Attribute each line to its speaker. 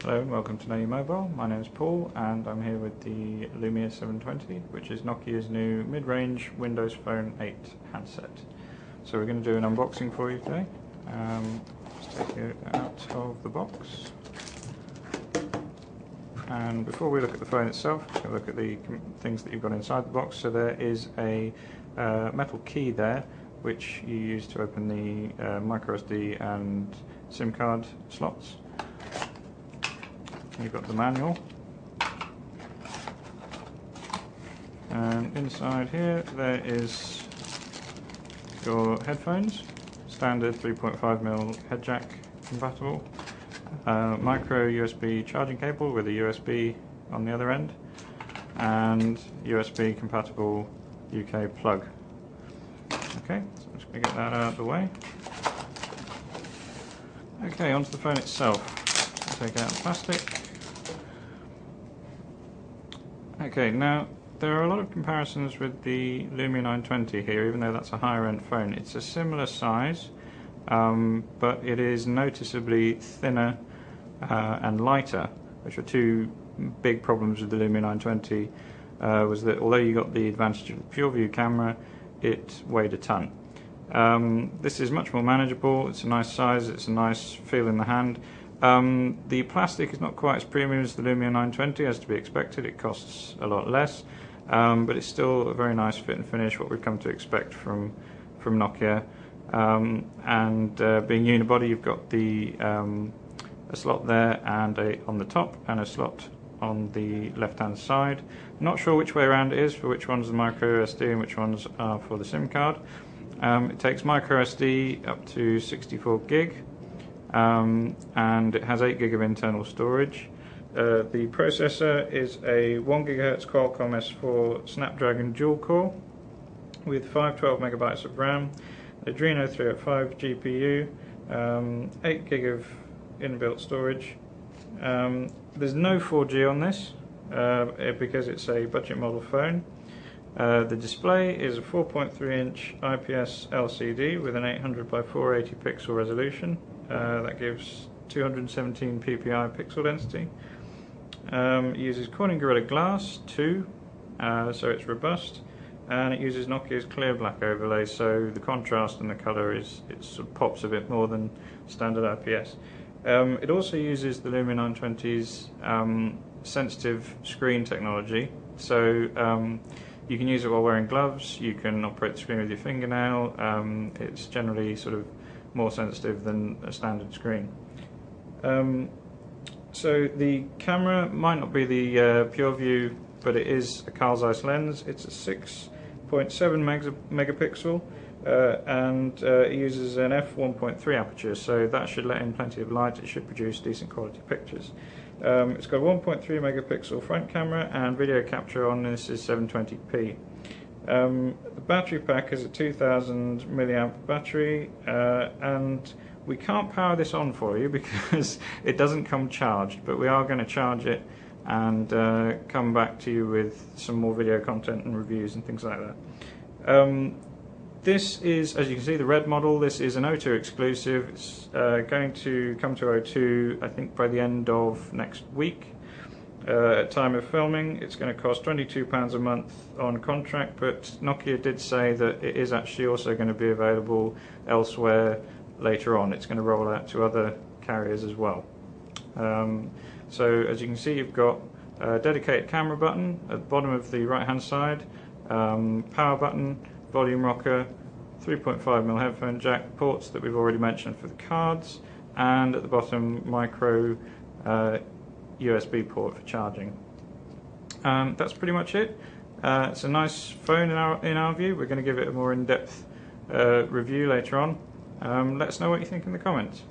Speaker 1: Hello and welcome to Know Your Mobile. My name is Paul and I'm here with the Lumia 720, which is Nokia's new mid-range Windows Phone 8 handset. So we're going to do an unboxing for you today. Let's take it out of the box. And before we look at the phone itself, let's look at the things that you've got inside the box. So there is a metal key there, which you use to open the micro SD and SIM card slots. You've got the manual, and inside here there is your headphones, standard 3.5mm head jack compatible, micro USB charging cable with a USB on the other end, and USB compatible UK plug. Okay, so I'm just going to get that out of the way. Okay, onto the phone itself. I'll take out the plastic. Okay, now there are a lot of comparisons with the Lumia 920 here, even though that's a higher end phone. It's a similar size, but it is noticeably thinner and lighter, which are two big problems with the Lumia 920, was that although you got the advantage of the pure view camera, it weighed a ton. This is much more manageable, it's a nice size, it's a nice feel in the hand. The plastic is not quite as premium as the Lumia 920, as to be expected. It costs a lot less, but it's still a very nice fit and finish, what we've come to expect from Nokia. Being unibody, you've got the a slot there and on the top, and a slot on the left hand side. Not sure which way around it is, for which one's the micro SD and which ones are for the SIM card. It takes micro SD up to 64 gig. And it has 8 gig of internal storage. The processor is a 1 GHz Qualcomm S4 Snapdragon dual core with 512 megabytes of RAM, Adreno 305 GPU, 8 gig of inbuilt storage. There's no 4G on this because it's a budget model phone. The display is a 4.3-inch IPS LCD with an 800 by 480 pixel resolution. That gives 217 ppi pixel density. It uses Corning Gorilla Glass 2, so it's robust, and it uses Nokia's clear black overlay, so the contrast and the colour sort of pops a bit more than standard IPS. It also uses the Lumia 920's sensitive screen technology, so you can use it while wearing gloves, you can operate the screen with your fingernail. It's generally sort of more sensitive than a standard screen. So the camera might not be the pure view, but it is a Carl Zeiss lens. It's a 6.7 megapixel and it uses an f1.3 aperture, so that should let in plenty of light. It should produce decent quality pictures. It's got a 1.3 megapixel front camera, and video capture on this is 720p. The battery pack is a 2000 milliamp battery, and we can't power this on for you because it doesn't come charged, but we are going to charge it and come back to you with some more video content and reviews and things like that. This is, as you can see, the red model. This is an O2 exclusive. It's going to come to O2, I think, by the end of next week. At time of filming, it's going to cost £22 a month on contract, but Nokia did say that it is actually also going to be available elsewhere later on. It's going to roll out to other carriers as well. So as you can see, you've got a dedicated camera button at the bottom of the right hand side, power button, volume rocker, 3.5mm headphone jack, ports that we've already mentioned for the cards, and at the bottom micro USB port for charging. That's pretty much it. It's a nice phone in our view. We're going to give it a more in-depth review later on. Let us know what you think in the comments.